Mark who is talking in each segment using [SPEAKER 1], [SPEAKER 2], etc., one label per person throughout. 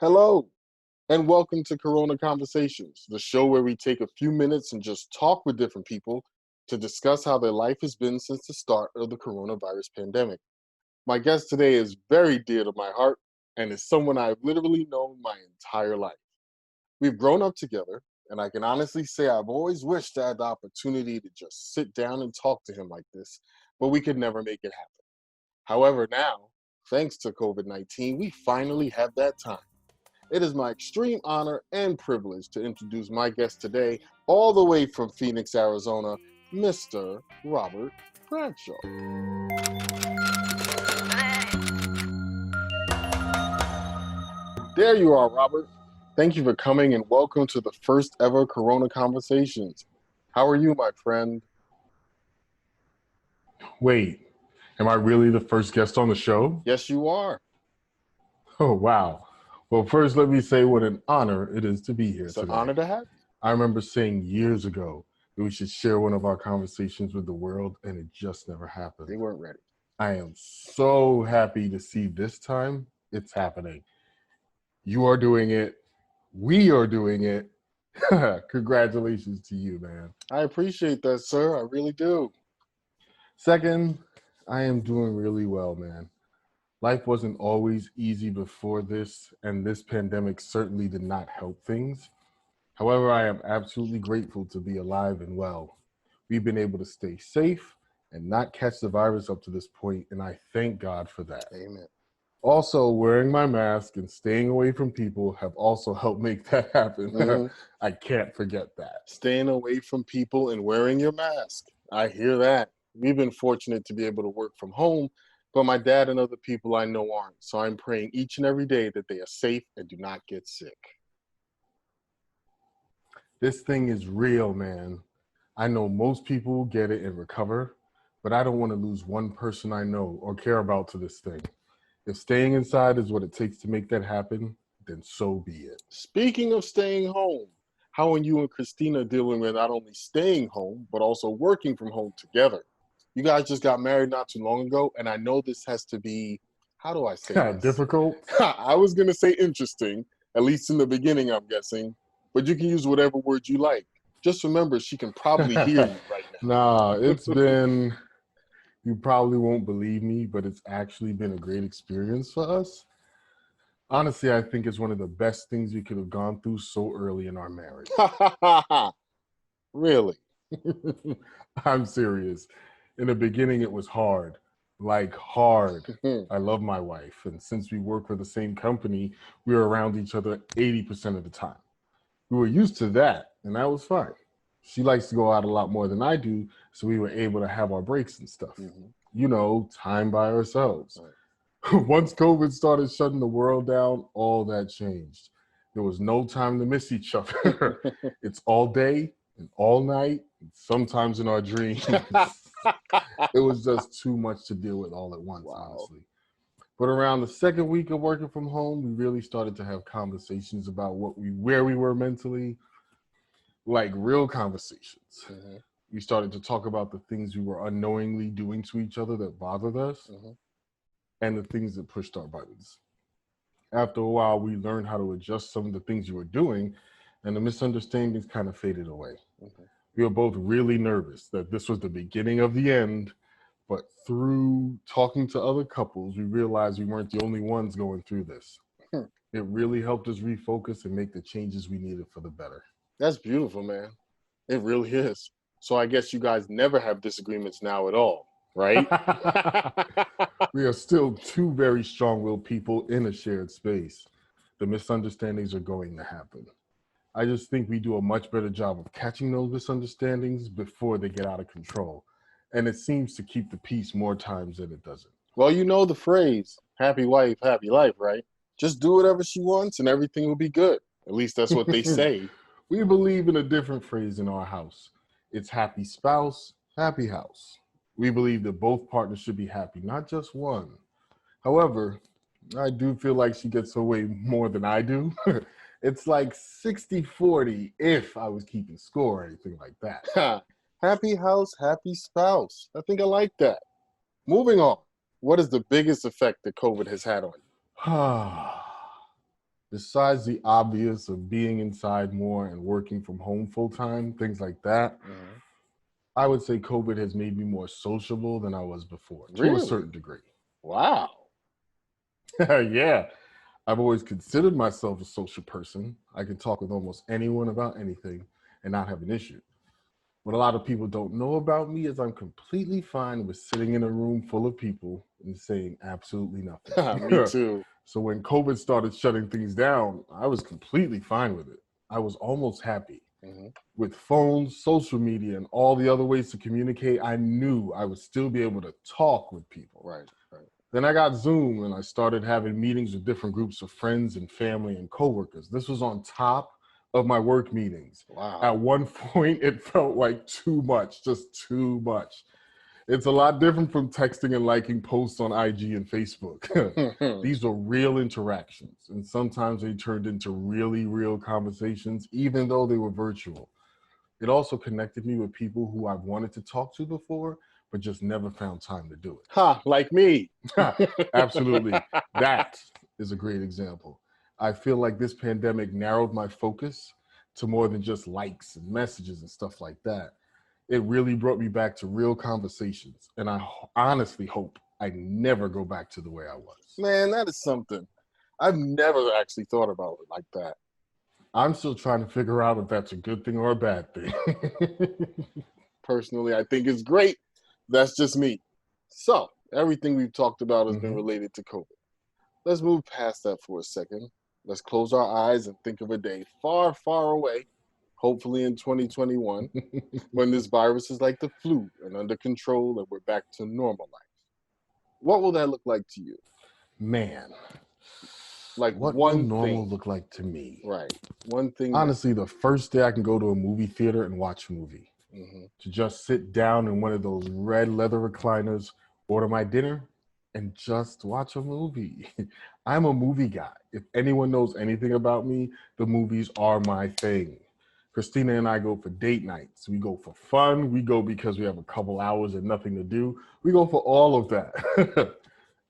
[SPEAKER 1] Hello, and welcome to Corona Conversations, the show where we take a few minutes and just talk with different people to discuss how their life has been since the start of the coronavirus pandemic. My guest today is very dear to my heart and is someone I've literally known my entire life. We've grown up together, and I can honestly say I've always wished I had the opportunity to just sit down and talk to him like this, but we could never make it happen. However, now, thanks to COVID 19, we finally have that time. It is my extreme honor and privilege to introduce my guest today, all the way from Phoenix, Arizona, Mr. Robert Bradshaw. There you are, Robert. Thank you for coming and welcome to the first ever Corona Conversations. How are you, my friend?
[SPEAKER 2] Wait, am I really the first guest on the show?
[SPEAKER 1] Yes, you are.
[SPEAKER 2] Oh, wow. Well, first, let me say what an honor it is to be here
[SPEAKER 1] It's an
[SPEAKER 2] today.
[SPEAKER 1] honor to have you.
[SPEAKER 2] I remember saying years ago that we should share one of our conversations with the world, and it just never
[SPEAKER 1] They
[SPEAKER 2] happened.
[SPEAKER 1] weren't ready.
[SPEAKER 2] I am so happy to see this time it's happening. You are doing it. We are doing it. Congratulations to you, man.
[SPEAKER 1] I appreciate that, sir. I really do.
[SPEAKER 2] Second, I am doing really well, man. Life wasn't always easy before this, and this pandemic certainly did not help things. However, I am absolutely grateful to be alive and well. We've been able to stay safe and not catch the virus up to this point, and I thank God for that.
[SPEAKER 1] Amen.
[SPEAKER 2] Also, wearing my mask and staying away from people have also helped make that happen.
[SPEAKER 1] Mhm.
[SPEAKER 2] I can't forget that.
[SPEAKER 1] Staying away from people and wearing your mask. I hear that. We've been fortunate to be able to work from home, but my dad and other people I know aren't. So I'm praying each and every day that they are safe and do not get sick.
[SPEAKER 2] This thing is real, man. I know most people will get it and recover, but I don't want to lose one person I know or care about to this thing. If staying inside is what it takes to make that happen, then so be it.
[SPEAKER 1] Speaking of staying home, how are you and Christina dealing with not only staying home, but also working from home together? You guys just got married not too long ago, and I know this has to be, how do I say this?
[SPEAKER 2] Difficult?
[SPEAKER 1] I was going to say interesting, at least in the beginning, I'm guessing, but you can use whatever word you like. Just remember, she can probably hear you right now.
[SPEAKER 2] Nah, it's been, you probably won't believe me, but it's actually been a great experience for us. Honestly, I think it's one of the best things we could have gone through so early in our marriage.
[SPEAKER 1] Really?
[SPEAKER 2] I'm serious. In the beginning, it was hard, like hard. I love my wife, and since we work for the same company, we were around each other 80% of the time. We were used to that, and that was fine. She likes to go out a lot more than I do, so we were able to have our breaks and stuff. You know, time by ourselves.
[SPEAKER 1] Right.
[SPEAKER 2] Once COVID started shutting the world down, all that changed. There was no time to miss each other. It's all day and all night, and sometimes in our dreams. It was just too much to deal with all at once,
[SPEAKER 1] Wow.
[SPEAKER 2] honestly. But around the second week of working from home, we really started to have conversations about where we were mentally, like real conversations. We started to talk about the things we were unknowingly doing to each other that bothered us and the things that pushed our buttons. After a while, we learned how to adjust some of the things you were doing, and the misunderstandings kind of faded away. We were both really nervous that this was the beginning of the end, but through talking to other couples, we realized we weren't the only ones going through this. It really helped us refocus and make the changes we needed for the better.
[SPEAKER 1] That's beautiful, man. It really is. So I guess you guys never have disagreements now at all, right?
[SPEAKER 2] We are still two very strong-willed people in a shared space. The misunderstandings are going to happen. I just think we do a much better job of catching those misunderstandings before they get out of control. And it seems to keep the peace more times than it doesn't.
[SPEAKER 1] Well, you know the phrase, happy wife, happy life, right? Just do whatever she wants and everything will be good. At least that's what they say.
[SPEAKER 2] We believe in a different phrase in our house. It's happy spouse, happy house. We believe that both partners should be happy, not just one. However, I do feel like she gets her way more than I do. It's like 60-40 if I was keeping score or anything like that.
[SPEAKER 1] Happy house, happy spouse. I think I like that. Moving on. What is the biggest effect that COVID has had on you?
[SPEAKER 2] Besides the obvious of being inside more and working from home full time, things like that, I would say COVID has made me more sociable than I was before, to a
[SPEAKER 1] Really?
[SPEAKER 2] certain degree.
[SPEAKER 1] Wow.
[SPEAKER 2] Yeah, I've always considered myself a social person. I can talk with almost anyone about anything and not have an issue. What a lot of people don't know about me is I'm completely fine with sitting in a room full of people and saying absolutely nothing.
[SPEAKER 1] Me too.
[SPEAKER 2] So when COVID started shutting things down, I was completely fine with it. I was almost happy. With phones, social media, and all the other ways to communicate, I knew I would still be able to talk with people.
[SPEAKER 1] Right, right.
[SPEAKER 2] Then I got Zoom and I started having meetings with different groups of friends and family and coworkers. This was on top of my work meetings.
[SPEAKER 1] Wow.
[SPEAKER 2] At one point, it felt like too much, just too much. It's a lot different from texting and liking posts on IG and Facebook. These were real interactions, and sometimes they turned into really real conversations, even though they were virtual. It also connected me with people who I've wanted to talk to before, but just never found time to do
[SPEAKER 1] it. Like me.
[SPEAKER 2] Absolutely. That is a great example. I feel like this pandemic narrowed my focus to more than just likes and messages and stuff like that. It really brought me back to real conversations. And I honestly hope I never go back to the way I was.
[SPEAKER 1] Man, that is something. I've never actually thought about it like that.
[SPEAKER 2] I'm still trying to figure out if that's a good thing or a bad thing.
[SPEAKER 1] Personally, I think it's great. That's just me. So, everything we've talked about has been related to COVID. Let's move past that for a second. Let's close our eyes and think of a day far, far away, hopefully in 2021, when this virus is like the flu and under control and we're back to normal life. What will that look like to you?
[SPEAKER 2] Man.
[SPEAKER 1] Like
[SPEAKER 2] what
[SPEAKER 1] one
[SPEAKER 2] will normal
[SPEAKER 1] thing.
[SPEAKER 2] look like to me?
[SPEAKER 1] Right. One thing.
[SPEAKER 2] Honestly, the first day I can go to a movie theater and watch a movie. To just sit down in one of those red leather recliners, order my dinner, and just watch a movie. I'm a movie guy. If anyone knows anything about me, the movies are my thing. Christina and I go for date nights. We go for fun. We go because we have a couple hours and nothing to do. We go for all of that.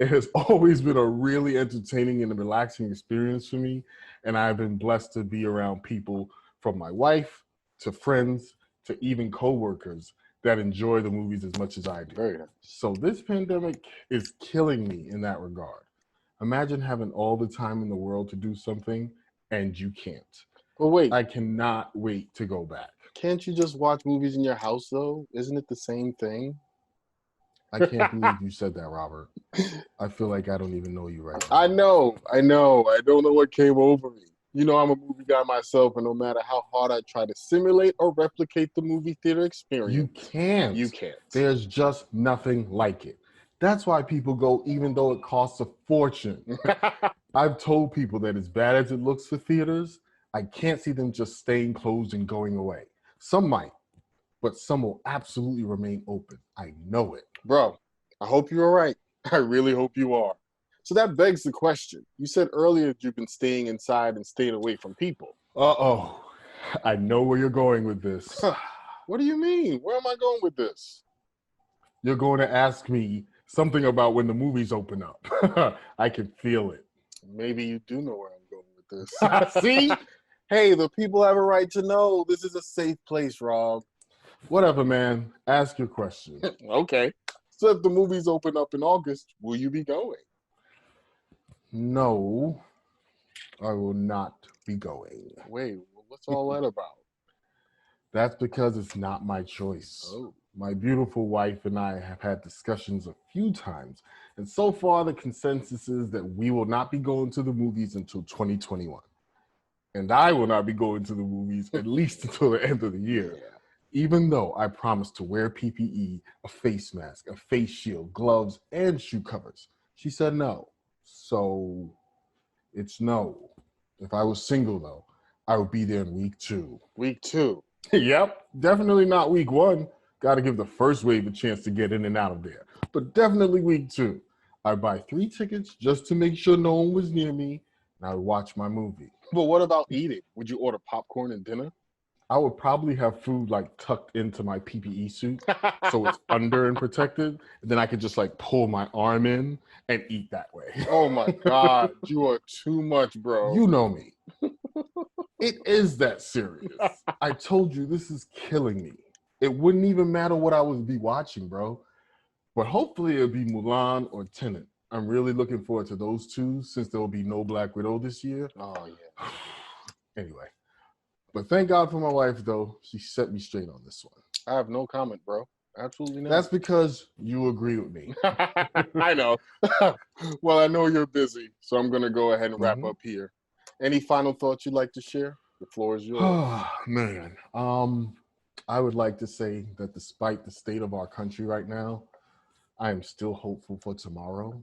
[SPEAKER 2] It has always been a really entertaining and relaxing experience for me. And I've been blessed to be around people, from my wife to friends to even coworkers, that enjoy the movies as much as I do.
[SPEAKER 1] Very nice.
[SPEAKER 2] So this pandemic is killing me in that regard. Imagine having all the time in the world to do something and you can't.
[SPEAKER 1] But wait,
[SPEAKER 2] I cannot wait to go back.
[SPEAKER 1] Can't you just watch movies in your house though? Isn't it the same thing?
[SPEAKER 2] I can't believe you said that, Robert. I feel like I don't even know you right now.
[SPEAKER 1] I know. I don't know what came over me. You know, I'm a movie guy myself, and no matter how hard I try to simulate or replicate the movie theater experience,
[SPEAKER 2] you can't.
[SPEAKER 1] You can't.
[SPEAKER 2] There's just nothing like it. That's why people go, even though it costs a fortune. I've told people that as bad as it looks for theaters, I can't see them just staying closed and going away. Some might, but some will absolutely remain open. I know it.
[SPEAKER 1] Bro, I hope you're all right. I really hope you are. So that begs the question. You said earlier that you've been staying inside and staying away from people.
[SPEAKER 2] Uh-oh. I know where you're going with this.
[SPEAKER 1] What do you mean? Where am I going with this?
[SPEAKER 2] You're going to ask me something about when the movies open up. I can feel it.
[SPEAKER 1] Maybe you do know where I'm going with this. See? Hey, the people have a right to know. This is a safe place, Rob.
[SPEAKER 2] Whatever, man. Ask your question.
[SPEAKER 1] Okay. So if the movies open up in August, will you be going?
[SPEAKER 2] No, I will not be going.
[SPEAKER 1] Wait, what's all that about?
[SPEAKER 2] That's because it's not my choice.
[SPEAKER 1] Oh.
[SPEAKER 2] My beautiful wife and I have had discussions a few times, and so far the consensus is that we will not be going to the movies until 2021. And I will not be going to the movies at least until the end of the year. Yeah. Even though I promised to wear PPE, a face mask, a face shield, gloves, and shoe covers. She said no. So it's no. If I was single, though, I would be there in week 2.
[SPEAKER 1] Week 2?
[SPEAKER 2] Yep. Definitely not week 1. Got to give the first wave a chance to get in and out of there. But definitely week 2. I'd buy 3 tickets just to make sure no one was near me, and I would watch my movie.
[SPEAKER 1] But what about eating? Would you order popcorn and dinner?
[SPEAKER 2] I would probably have food like tucked into my PPE suit so it's under and protected. And then I could just like pull my arm in and eat that way.
[SPEAKER 1] Oh my God, you are too much, bro.
[SPEAKER 2] You know me. It is that serious. I told you this is killing me. It wouldn't even matter what I would be watching, bro. But hopefully it'll be Mulan or Tenet. I'm really looking forward to those two since there will be no Black Widow this year.
[SPEAKER 1] Oh yeah.
[SPEAKER 2] Anyway, but thank God for my wife, though. She set me straight on this one.
[SPEAKER 1] I have no comment, bro. Absolutely not.
[SPEAKER 2] That's because you agree with me.
[SPEAKER 1] I know. Well, I know you're busy, so I'm going to go ahead and wrap up here. Any final thoughts you'd like to share? The floor is yours.
[SPEAKER 2] Oh, man. I would like to say that despite the state of our country right now, I am still hopeful for tomorrow.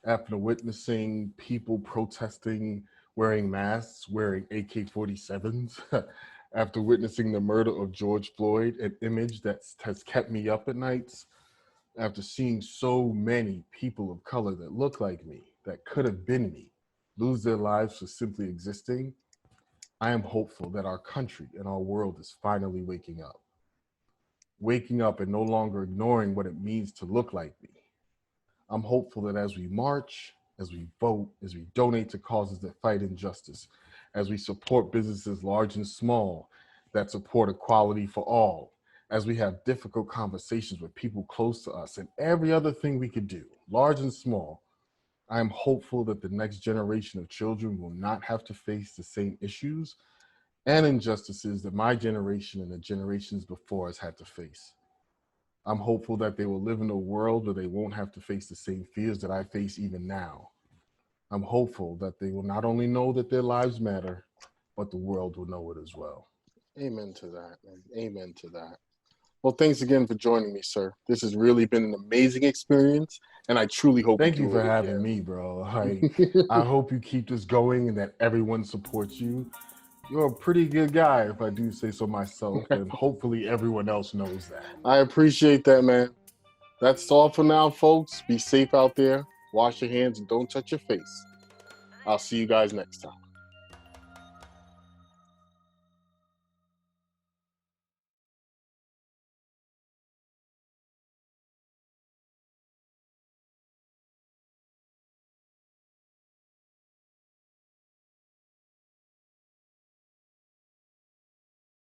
[SPEAKER 2] After witnessing people protesting, wearing masks, wearing AK-47s, after witnessing the murder of George Floyd, an image that has kept me up at nights, after seeing so many people of color that look like me, that could have been me, lose their lives for simply existing, I am hopeful that our country and our world is finally waking up. Waking up and no longer ignoring what it means to look like me. I'm hopeful that as we march, as we vote, as we donate to causes that fight injustice, as we support businesses large and small that support equality for all, as we have difficult conversations with people close to us, and every other thing we could do, large and small, I am hopeful that the next generation of children will not have to face the same issues and injustices that my generation and the generations before us had to face. I'm hopeful that they will live in a world where they won't have to face the same fears that I face even now. I'm hopeful that they will not only know that their lives matter, but the world will know it as well.
[SPEAKER 1] Amen to that, man. Amen to that. Well, thanks again for joining me, sir. This has really been an amazing experience, and I truly hope
[SPEAKER 2] Thank you for having me, bro. I hope you keep this going and that everyone supports you. You're a pretty good guy, if I do say so myself, and hopefully everyone else knows that.
[SPEAKER 1] I appreciate that, man. That's all for now, folks. Be safe out there. Wash your hands and don't touch your face. I'll see you guys next time.